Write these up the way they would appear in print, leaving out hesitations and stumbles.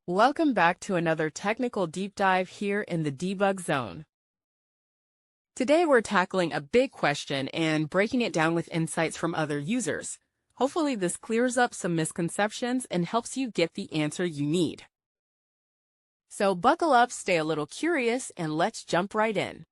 Welcome back to another technical deep dive here in the debug zone. Today we're tackling a big question and breaking it down with insights from other users. Hopefully this clears up some misconceptions and helps you get the answer you need. So buckle up, stay a little curious, and let's jump right in.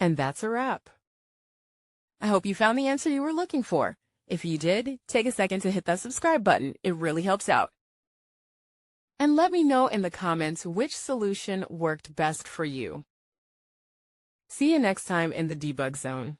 And that's a wrap. I hope you found the answer you were looking for. If you did, take a second to hit that subscribe button. It really helps out. And let me know in the comments which solution worked best for you. See you next time in the debug zone.